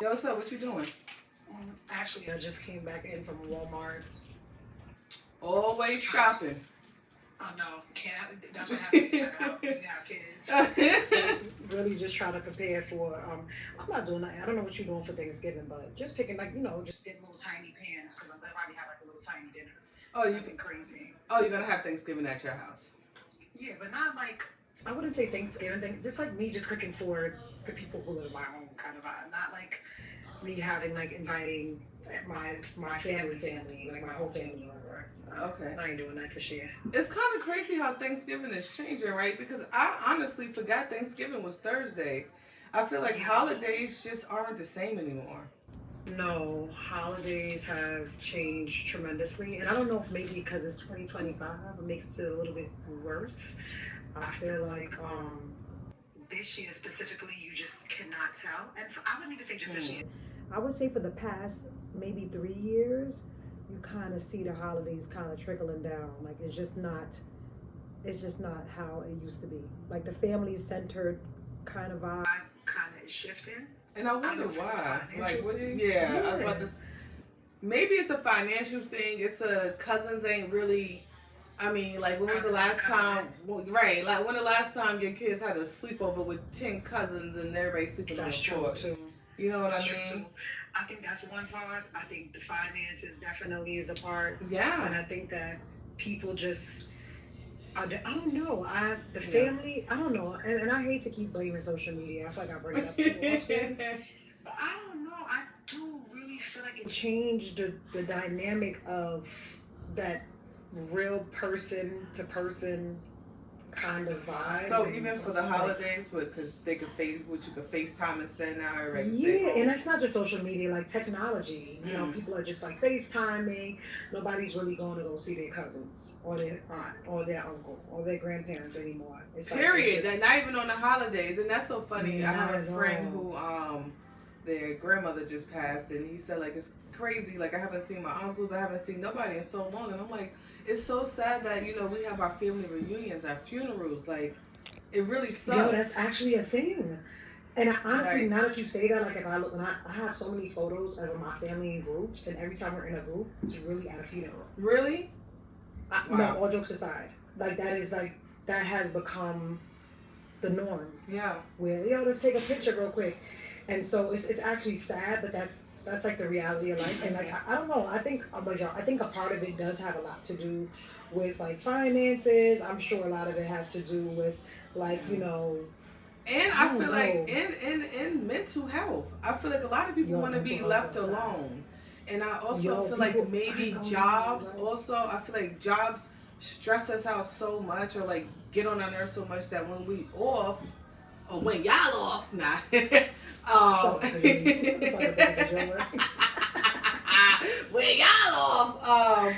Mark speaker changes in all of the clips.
Speaker 1: Yo, what's up? What you doing?
Speaker 2: Actually, I just came back in from Walmart.
Speaker 1: Always shopping.
Speaker 2: Oh no, can't. That's what happens when you have kids. Really, just trying to prepare for. I'm not doing that. I don't know what you're doing for Thanksgiving, but just picking just getting little tiny pans because I'm gonna probably have like a little tiny dinner.
Speaker 1: Oh,
Speaker 2: Nothing crazy.
Speaker 1: Oh, you're gonna have Thanksgiving at your house.
Speaker 2: Yeah, but not like I wouldn't say Thanksgiving thing. Just like me, just cooking for the people who live in my home kind of vibe. Not like me having like inviting my family, like my whole family over.
Speaker 1: Okay.
Speaker 2: I ain't doing that this year.
Speaker 1: It's kind of crazy how Thanksgiving is changing, right? Because I honestly forgot Thanksgiving was Thursday. I feel like holidays just aren't the same anymore.
Speaker 2: No, holidays have changed tremendously, and I don't know if maybe because it's 2025, it makes it a little bit worse. I feel like this year specifically, you just cannot tell, and I wouldn't even say just this year. I would say for the past maybe 3 years, you kind of see the holidays kind of trickling down. Like it's just not how it used to be. Like the family centered kind of vibe kind of is shifting.
Speaker 1: And I wonder why. Like, what? Yeah, I was about to. Maybe it's a financial thing. It's a cousins ain't really. I mean, like, when was the last time? Well, right, like when the last time your kids had a sleepover with 10 cousins and everybody sleeping on the floor?
Speaker 2: That's true too.
Speaker 1: You know what
Speaker 2: That's
Speaker 1: I
Speaker 2: true
Speaker 1: mean?
Speaker 2: too. I think that's one part. I think the finances definitely is a part.
Speaker 1: Yeah.
Speaker 2: And I think that people just I don't know. The family. I don't know. And I hate to keep blaming social media. I feel like I bring it up too often. But I don't know. I do really feel like it changed the dynamic of that real person to person kind of vibe.
Speaker 1: So even for the holidays, because they could you could FaceTime instead now.
Speaker 2: Yeah, and that's not just social media, like technology. You know, people are just like FaceTiming. Nobody's really going to go see their cousins or their aunt or their uncle or their grandparents anymore.
Speaker 1: It's period. Like, not even on the holidays, and that's so funny. I have a friend who their grandmother just passed, and he said like it's crazy. Like I haven't seen my uncles, I haven't seen nobody in so long, and I'm like, it's so sad that we have our family reunions, our funerals. Like it really sucks.
Speaker 2: Yo, that's actually a thing. And I, honestly, now that you say that, like if I look, I have so many photos of my family in groups, and every time we're in a group, it's really at a funeral.
Speaker 1: Really?
Speaker 2: Wow. No, all jokes aside, like that has become the norm.
Speaker 1: Yeah.
Speaker 2: Where let's take a picture real quick, and so it's actually sad, but that's like the reality of life. And like I don't know, I think a part of it does have a lot to do with like finances. I'm sure a lot of it has to do with like
Speaker 1: and I feel like in mental health, I feel like a lot of people want to be left alone. And I also feel like maybe jobs also, I feel like jobs stress us out so much or like get on our nerves so much that when we off, or when y'all off, nah. When y'all off,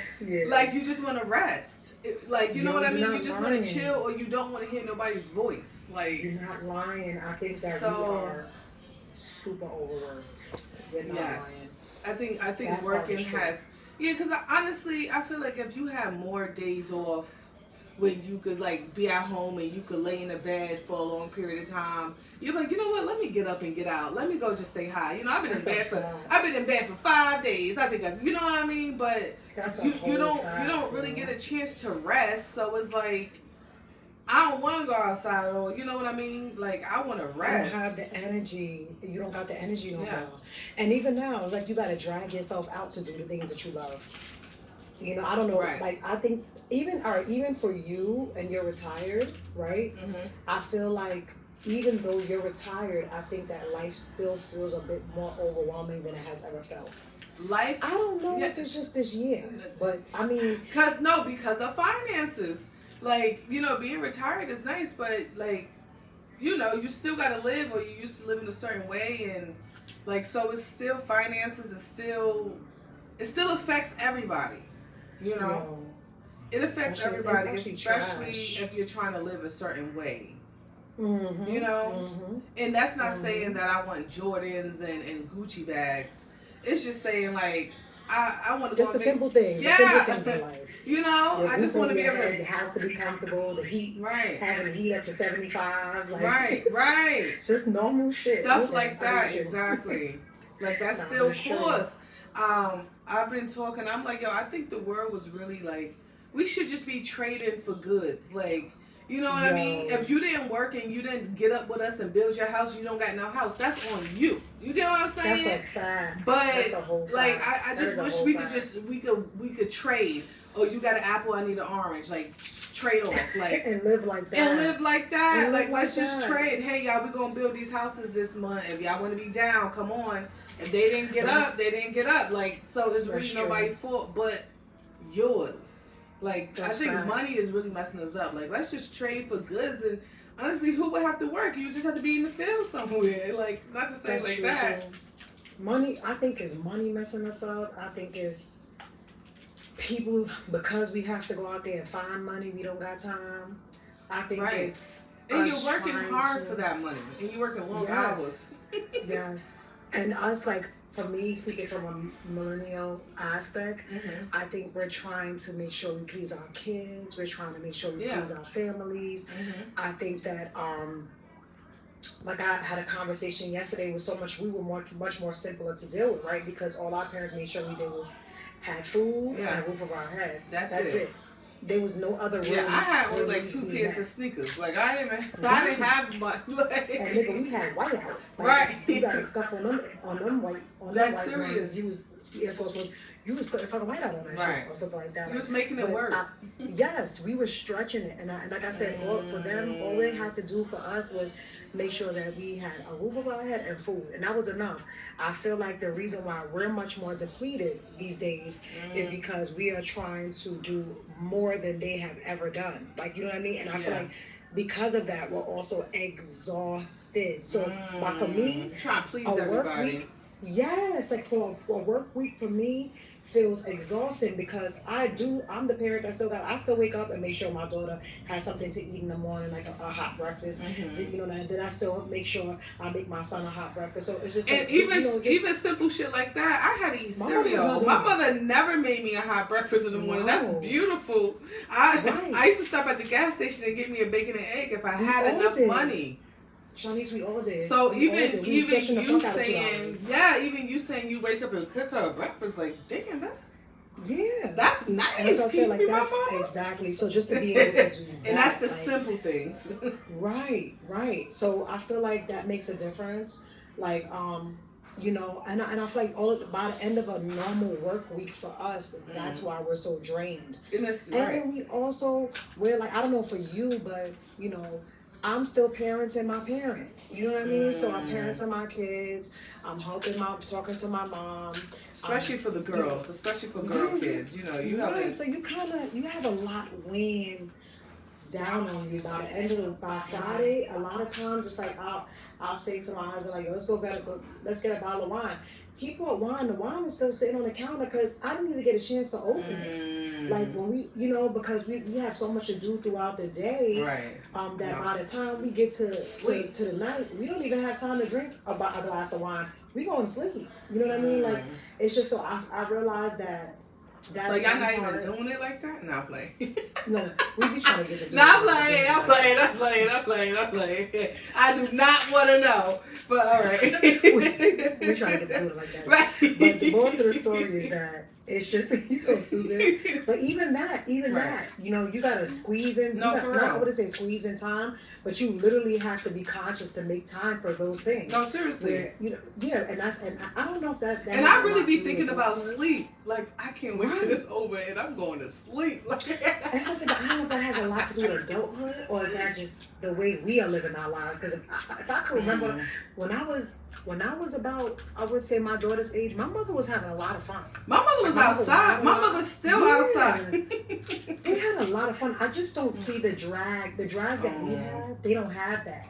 Speaker 1: like you just want to rest. Like, you know what I mean? You just want to chill or you don't want to hear nobody's voice. Like,
Speaker 2: you're not lying. I think that we are super overworked. We're not lying.
Speaker 1: I think that working has... Yeah, because honestly, I feel like if you have more days off when you could like be at home and you could lay in the bed for a long period of time, you're like, you know what? Let me get up and get out. Let me go just say hi. I've been in bed for 5 days. I think you know what I mean. But you don't really get a chance to rest. So it's like I don't want to go outside, or you know what I mean. Like I want to rest.
Speaker 2: You don't have the energy. You don't have the energy no more. And even now, like you got to drag yourself out to do the things that you love. I don't know. Right. Like I think even for you and you're retired, right? Mm-hmm. I feel like even though you're retired, I think that life still feels a bit more overwhelming than it has ever felt.
Speaker 1: Life.
Speaker 2: I don't know if it's just this year, but I mean,
Speaker 1: because of finances. Like being retired is nice, but like you still gotta live, or you used to live in a certain way, and like so it's still finances. It still affects everybody. It affects everybody, especially if you're trying to live a certain way. Mm-hmm, mm-hmm. And that's not saying that I want Jordans and Gucci bags. It's just saying like I want to
Speaker 2: just the simple things. Yeah. The simple things in life.
Speaker 1: I just want to be able
Speaker 2: to the house to be comfortable, the heat, having the heat up to 75, like
Speaker 1: right.
Speaker 2: Just normal shit.
Speaker 1: Stuff like that, exactly. Like that's
Speaker 2: Nah, but
Speaker 1: still
Speaker 2: it's true.
Speaker 1: cost. I've been talking. I'm like, yo, I think the world was really like, we should just be trading for goods. Like, you know what I mean?
Speaker 2: Yo,
Speaker 1: If you didn't work and you didn't get up with us and build your house, you don't got no house. That's on you. You get what I'm
Speaker 2: that's a
Speaker 1: saying?
Speaker 2: fact. That's
Speaker 1: But
Speaker 2: a whole
Speaker 1: like,
Speaker 2: fact.
Speaker 1: I
Speaker 2: That
Speaker 1: just
Speaker 2: is a
Speaker 1: wish
Speaker 2: whole
Speaker 1: we could
Speaker 2: fact.
Speaker 1: we could trade. Oh, you got an apple, I need an orange. Like trade off. Like
Speaker 2: And live like that.
Speaker 1: and live like that.
Speaker 2: And live
Speaker 1: Like
Speaker 2: like
Speaker 1: let's just
Speaker 2: that.
Speaker 1: trade. Hey y'all, we gonna build these houses this month. If y'all want to be down, come on. If they didn't get up, they didn't get up. Like so, it's
Speaker 2: That's
Speaker 1: really
Speaker 2: true.
Speaker 1: nobody's fault but yours. Like
Speaker 2: That's
Speaker 1: I think
Speaker 2: facts.
Speaker 1: money is really messing us up. Like let's just trade for goods and honestly, who would have to work? You just have to be in the field somewhere. Like not to say
Speaker 2: That's
Speaker 1: like
Speaker 2: true
Speaker 1: that.
Speaker 2: too. Money, I think, is money messing us up. I think it's people, because we have to go out there and find money. We don't got time. I think
Speaker 1: Right.
Speaker 2: it's
Speaker 1: And
Speaker 2: us
Speaker 1: you're working
Speaker 2: trying
Speaker 1: hard
Speaker 2: to-
Speaker 1: for that money, and you're working long hours.
Speaker 2: Yes. Yes. And us, like, for me, speaking from a millennial aspect,
Speaker 1: Mm-hmm.
Speaker 2: I think we're trying to make sure we please our kids. We're trying to make sure we
Speaker 1: Yeah.
Speaker 2: please our families.
Speaker 1: Mm-hmm.
Speaker 2: I think that, like I had a conversation yesterday with we were much more simpler to deal with, right? Because all our parents made sure we did was had food
Speaker 1: Yeah.
Speaker 2: and a roof over our heads.
Speaker 1: That's
Speaker 2: That's
Speaker 1: it.
Speaker 2: it. There was no other room.
Speaker 1: Yeah, I had only
Speaker 2: where
Speaker 1: like
Speaker 2: we
Speaker 1: 2
Speaker 2: did
Speaker 1: pairs
Speaker 2: that.
Speaker 1: of sneakers. Like I didn't have much. Like,
Speaker 2: And nigga, we had white out. Like,
Speaker 1: Right.
Speaker 2: You got stuff on them white
Speaker 1: That's
Speaker 2: them white
Speaker 1: serious.
Speaker 2: ones. You was Air Force ones. You was putting fucking white out on that
Speaker 1: Right.
Speaker 2: shit or something like that.
Speaker 1: You was making it
Speaker 2: But
Speaker 1: work.
Speaker 2: Yes, we were stretching it, and like I said, for them, all they had to do for us was make sure that we had a roof over our head and food, and that was enough. I feel like the reason why we're much more depleted these days is because we are trying to do more than they have ever done. Like, you know what I mean? And I feel
Speaker 1: Yeah.
Speaker 2: like because of that, we're also exhausted. So, but for me,
Speaker 1: trying to please
Speaker 2: a work
Speaker 1: everybody.
Speaker 2: week, yes, like for a work week for me feels exhausting because I'm the parent that I still wake up and make sure my daughter has something to eat in the morning, like a hot breakfast. You know, and then I still make sure I make my son a hot breakfast. So it's just
Speaker 1: And
Speaker 2: like,
Speaker 1: even
Speaker 2: you know, just,
Speaker 1: even simple shit like that, I had to eat
Speaker 2: My mother
Speaker 1: cereal.
Speaker 2: was
Speaker 1: My
Speaker 2: not
Speaker 1: mother never made me a hot breakfast in the morning.
Speaker 2: No.
Speaker 1: That's beautiful.
Speaker 2: Right.
Speaker 1: I used to stop at the gas station and get me a bacon and egg if I
Speaker 2: We
Speaker 1: had
Speaker 2: all
Speaker 1: enough
Speaker 2: did.
Speaker 1: money.
Speaker 2: Chinese, we all did.
Speaker 1: So
Speaker 2: We all
Speaker 1: even
Speaker 2: did. We was stretching the
Speaker 1: you
Speaker 2: fuck out of 2
Speaker 1: saying
Speaker 2: hours.
Speaker 1: even you saying you wake up and cook her a breakfast, like damn,
Speaker 2: Yeah.
Speaker 1: that's nice.
Speaker 2: And that's what I said, like,
Speaker 1: Keep me my
Speaker 2: that's
Speaker 1: mama.
Speaker 2: exactly. So just to be able to do that.
Speaker 1: And that's the
Speaker 2: like,
Speaker 1: simple things.
Speaker 2: Right. So I feel like that makes a difference. Like, you know, and I feel like by the end of a normal work week for us, that's why we're so drained.
Speaker 1: And that's
Speaker 2: And
Speaker 1: right.
Speaker 2: then we're like, I don't know for you, but you know, I'm still parenting my parent. You know what I mean? So I'm parenting my kids. I'm talking to my mom.
Speaker 1: Especially for the girls, especially for girl kids. You know, you have
Speaker 2: Right, so you have a lot weighing down on you by the end of by Friday. A lot of times, it's like I'll say to my husband, like, let's get a bottle of wine. He bought wine. The wine is still sitting on the counter because I didn't even get a chance to open it. Like when we, you know, because we have so much to do throughout the day.
Speaker 1: Right.
Speaker 2: That by the time we get to the night, we don't even have time to drink a glass of wine. We going to sleep. You know what I mean? Like it's just so I realized that. That's
Speaker 1: So y'all not
Speaker 2: one
Speaker 1: even
Speaker 2: part.
Speaker 1: doing it like that? Nah, play.
Speaker 2: No, we be trying to get the.
Speaker 1: No, I'm playing. I do not want to know, but all right.
Speaker 2: We're trying to get to do it like that.
Speaker 1: Right.
Speaker 2: But the moral to the story is that it's just you so stupid. But even that, you know, you gotta squeeze in.
Speaker 1: No, for real.
Speaker 2: I wouldn't say squeeze in time, but you literally have to be conscious to make time for those things.
Speaker 1: No, seriously.
Speaker 2: Where, you know, yeah, and I don't know if that
Speaker 1: And
Speaker 2: has
Speaker 1: I
Speaker 2: a
Speaker 1: really
Speaker 2: lot
Speaker 1: be
Speaker 2: to do
Speaker 1: thinking
Speaker 2: with
Speaker 1: about
Speaker 2: it.
Speaker 1: sleep. Like, I can't wait till
Speaker 2: Right.
Speaker 1: this over and I'm going to sleep.
Speaker 2: And so I don't know if that has a lot to do with adulthood or is that just the way we are living our lives. Because if I can remember when I was about, I would say my daughter's age, my mother was having a lot of fun.
Speaker 1: My mother was outside. My mother's still outside.
Speaker 2: They had a lot of fun. I just don't see the drag. The drag that we have, they don't have that.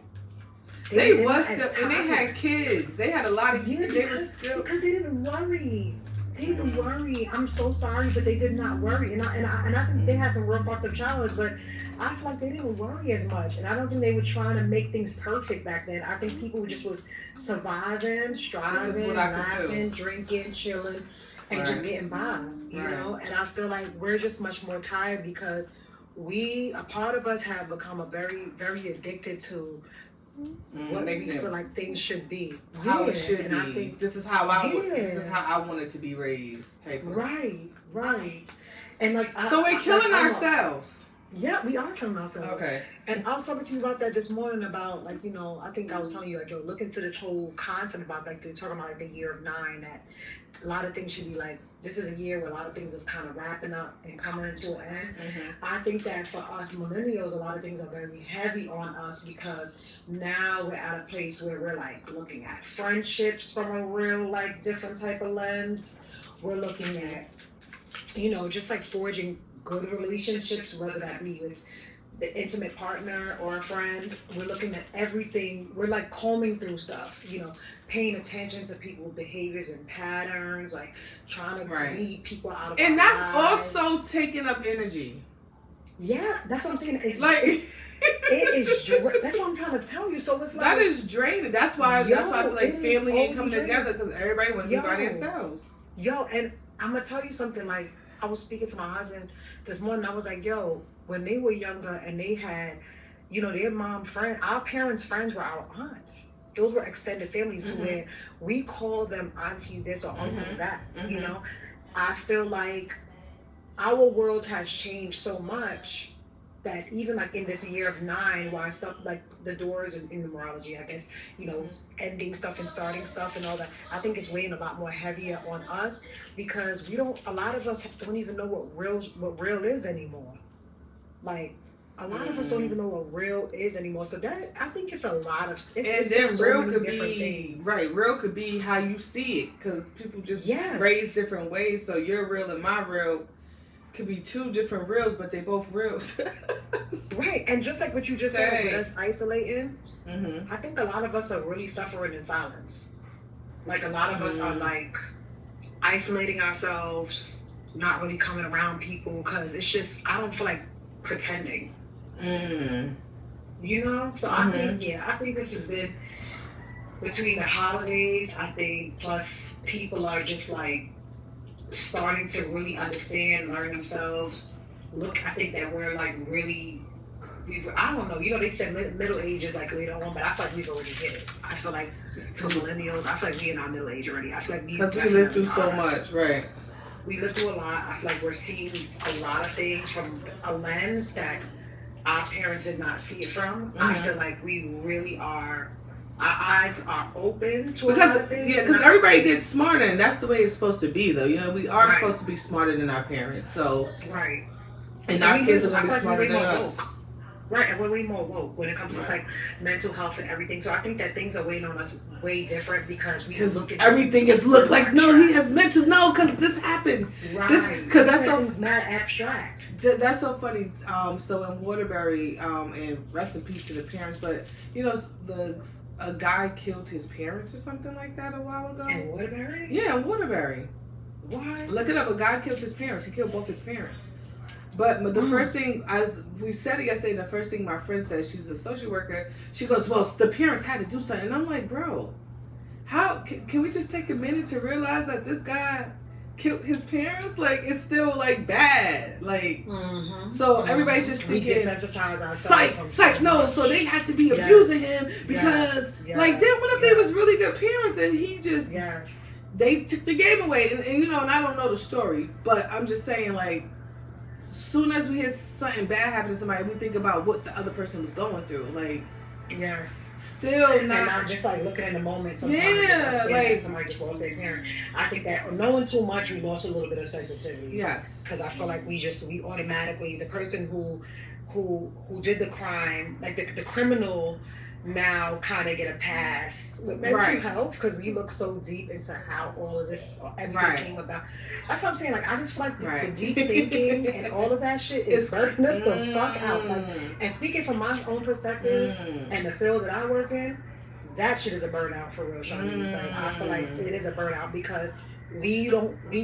Speaker 1: They
Speaker 2: not
Speaker 1: was
Speaker 2: as
Speaker 1: still, and they
Speaker 2: tired.
Speaker 1: had kids. They had a lot of kids. They were still.
Speaker 2: Because they didn't worry. They didn't worry. I'm so sorry, but they did not worry. And I think they had some real fucked up childhoods, but I feel like they didn't worry as much. And I don't think they were trying to make things perfect back then. I think people just was surviving, striving, laughing, drinking, chilling, and just getting by, you know? And I feel like we're just much more tired because a part of us have become very, very addicted to what we feel like things should be.
Speaker 1: How it should
Speaker 2: and
Speaker 1: be.
Speaker 2: I think
Speaker 1: this is how I wanted to be raised. Type of.
Speaker 2: Right. And like,
Speaker 1: so we're killing ourselves.
Speaker 2: Yeah, we are killing ourselves.
Speaker 1: Okay.
Speaker 2: And I was talking to you about that this morning about, like, you know, I think I was telling you, like, yo, look into this whole concept about, like, they're talking about, like, the year of 9, that a lot of things should be, like, this is a year where a lot of things is kind of wrapping up and coming into an end. I think that for us millennials, a lot of things are very heavy on us because now we're at a place where we're, like, looking at friendships from a real, like, different type of lens. We're looking at, you know, just, like, forging good relationships, whether that be with the intimate partner or a friend. We're looking at everything. We're like combing through stuff, you know, paying attention to people's behaviors and patterns, like trying to read people out of
Speaker 1: and that's
Speaker 2: lives.
Speaker 1: Also taking up energy.
Speaker 2: Yeah, that's what I'm saying. It's
Speaker 1: like
Speaker 2: it is. That's what I'm trying to tell you. So it's like
Speaker 1: that is draining. That's why I feel like family ain't coming together because everybody want to be by themselves.
Speaker 2: And I'm gonna tell you something. Like, I was speaking to my husband this morning. I was like, yo, when they were younger and they had, you know, their mom friend, our parents' friends were our aunts. Those were extended families to where we call them auntie this or uncle that, you know. I feel like our world has changed so much that even like in this year of 9, why stuff like the doors in numerology, I guess, you know, ending stuff and starting stuff and all that, I think it's weighing a lot more heavier on us because a lot of us don't even know what real is anymore. Like, a lot of us don't even know what real is anymore. So that, I think it's a lot of, it's
Speaker 1: and then real could be, real could be how you see it because people just raise different ways. So your real and my real could be 2 different reals, but they both reals.
Speaker 2: Right. And just like what you just said, with us isolating, I think a lot of us are really suffering in silence. Like, a lot of us are like isolating ourselves, not really coming around people because it's just, I don't feel like pretending. You know? So I think this has been between the holidays, I think, plus people are just like starting to really understand, learn themselves. Look, I think that we're like really, I don't know, you know, they said middle age is like later on, but I feel like we've already hit it. I feel like for millennials, I feel like we in our middle age already. I feel like we
Speaker 1: lived through so much, right?
Speaker 2: We lived through a lot. I feel like we're seeing a lot of things from a lens that our parents did not see it from. I feel like we really are, our eyes are open to a lot of things.
Speaker 1: Yeah, because everybody gets smarter, and that's the way it's supposed to be, though. You know, we are supposed to be smarter than our parents, so.
Speaker 2: Right.
Speaker 1: And our kids are going to be smarter than us.
Speaker 2: Right, and we're way more woke when it comes to like mental health and everything. So I think that things are weighing on us way different because we look at
Speaker 1: everything is look like he has mental because this happened.
Speaker 2: Right.
Speaker 1: Because that's so
Speaker 2: mad abstract.
Speaker 1: That's so funny. So in Waterbury, and rest in peace to the parents, but you know a guy killed his parents or something like that a while ago.
Speaker 2: In Waterbury?
Speaker 1: Yeah, in Waterbury.
Speaker 2: What?
Speaker 1: Look it up. A guy killed his parents. He killed both his parents. But the first thing, as we said it yesterday, the first thing my friend said, she's a social worker, she goes, well, the parents had to do something. And I'm like, bro, how can we just take a minute to realize that this guy killed his parents? Like, it's still, like, bad. Like, so everybody's just thinking, psych, no, so they had to be abusing him because, like, damn, what if they was really good parents and he just, they took the game away. And, you know, and I don't know the story, but I'm just saying, like, soon as we hear something bad happen to somebody, we think about what the other person was going through. Like, still not.
Speaker 2: And I'm just like looking in the moment. Sometimes like somebody just lost their parent. I think that knowing too much, we lost a little bit of sensitivity.
Speaker 1: Yes.
Speaker 2: Because I feel like we automatically, the person who did the crime, like the criminal, now kind of get a pass with mental health because we look so deep into how all of this everything came about. That's what I'm saying. Like, I just feel like the deep thinking and all of that shit is burning us the fuck out. Like, and speaking from my own perspective and the field that I work in, that shit is a burnout for real, Shanice. Like, I feel like it is a burnout because we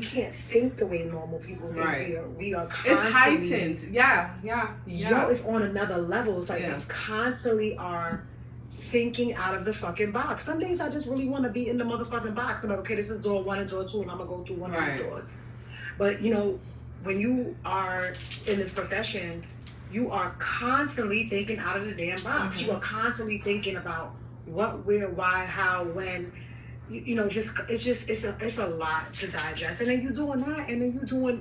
Speaker 2: can't think the way normal people think. We are constantly,
Speaker 1: it's heightened. Yeah.
Speaker 2: Yo, it's on another level. It's like we constantly are thinking out of the fucking box. Some days I just really want to be in the motherfucking box. I'm like, okay, this is door 1 and door 2, and I'm gonna go through one of these doors. But you know, when you are in this profession, you are constantly thinking out of the damn box.
Speaker 1: Mhm.
Speaker 2: You are constantly thinking about what, where, why, how, when. You know, it's a lot to digest. And then you doing that, and then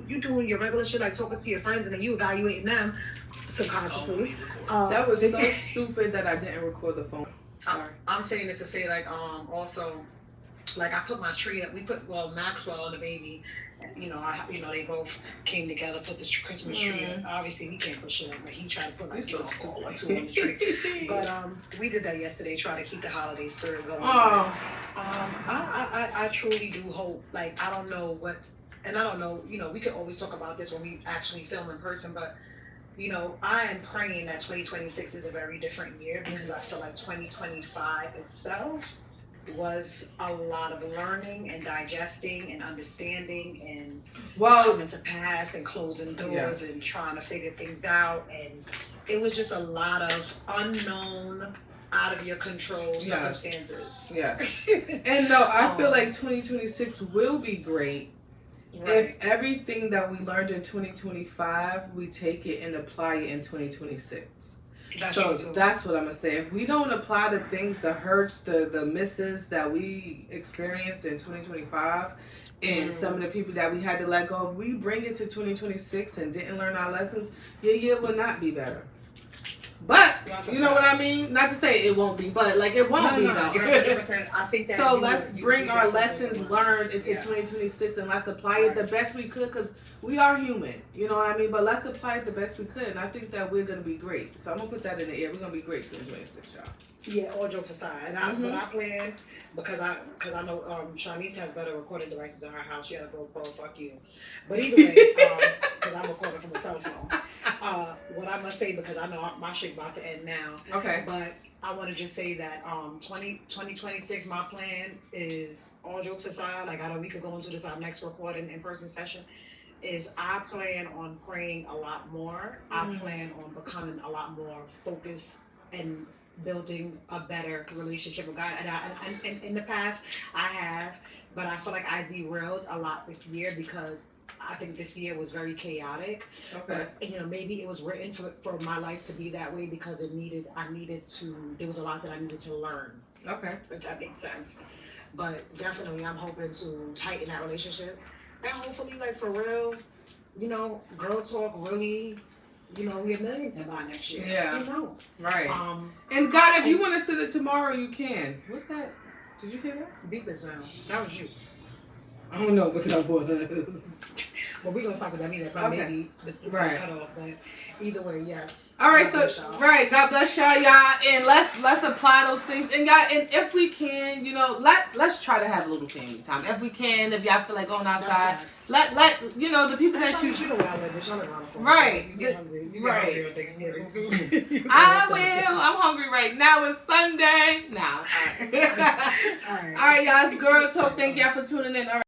Speaker 2: you doing your regular shit like talking to your friends, and then you evaluating them subconsciously.
Speaker 1: That was so stupid that I didn't record the phone. Sorry.
Speaker 2: I'm saying this to say like also like I put my tree up. We put Maxwell and the baby. You know, they both came together, put the Christmas tree up. Obviously, he can't put shit up, but he tried to put like
Speaker 1: so
Speaker 2: one or two on the tree. But we did that yesterday, try to keep the holiday spirit going. I truly do hope. Like I don't know what, and I don't know. You know, we could always talk about this when we actually film in person, but. You know, I am praying that 2026 is a very different year because I feel like 2025 itself was a lot of learning and digesting and understanding and coming to pass and closing doors and trying to figure things out. And it was just a lot of unknown, out of your control circumstances.
Speaker 1: Yes. And no, I feel like 2026 will be great. Right. If everything that we learned in 2025, we take it and apply it in 2026. That's what I'm going to say. If we don't apply the things, the hurts, the misses that we experienced in 2025 and some of the people that we had to let go, if we bring it to 2026 and didn't learn our lessons, your year will not be better. But, you know what I mean? Not to say it won't be, but like it won't be though.
Speaker 2: I think that
Speaker 1: so let's bring our lessons learned into 2026 and let's apply it the best we could because we are human. You know what I mean? But let's apply it the best we could. And I think that we're going to be great. So I'm going to put that in the air. We're going to be great 2026, y'all.
Speaker 2: Yeah, all jokes aside. And what I plan, because I know Shanice has better recording devices in her house. She had a GoPro, fuck you. But either way, because I'm recording from a cell phone. What I must say, because I know my shit about to end now.
Speaker 1: Okay.
Speaker 2: But I want to just say that 2026, my plan is, all jokes aside, like I know we could go into this our next recording in-person session, is I plan on praying a lot more. I plan on becoming a lot more focused and building a better relationship with God. And in the past, I have, but I feel like I derailed a lot this year because I think this year was very chaotic.
Speaker 1: Okay.
Speaker 2: But, you know, maybe it was written for my life to be that way because there was a lot that I needed to learn.
Speaker 1: Okay.
Speaker 2: If that makes sense. But definitely I'm hoping to tighten that relationship. And hopefully, like, for real, you know, Gurrltalk really, you know, we're millionaire by next year.
Speaker 1: Yeah.
Speaker 2: Who knows?
Speaker 1: Right. And God, if you want to sit it tomorrow, you can. What's that? Did you hear that?
Speaker 2: Beeping sound. That was you.
Speaker 1: I don't know what that was.
Speaker 2: Well, we're going to talk about that music, but maybe it's going to cut off. But either way, yes.
Speaker 1: All right, God bless y'all, and let's apply those things, and y'all, and if we can, you know, let's try to have a little family time. If we can, if y'all feel like going outside, let you know the people that you
Speaker 2: know where I live, y'all live around the corner.
Speaker 1: Right,
Speaker 2: right.
Speaker 1: I will. I'm hungry right now. It's Sunday. Now, all right, all right, y'all. It's Gurrltalk. Thank y'all for tuning in. All right.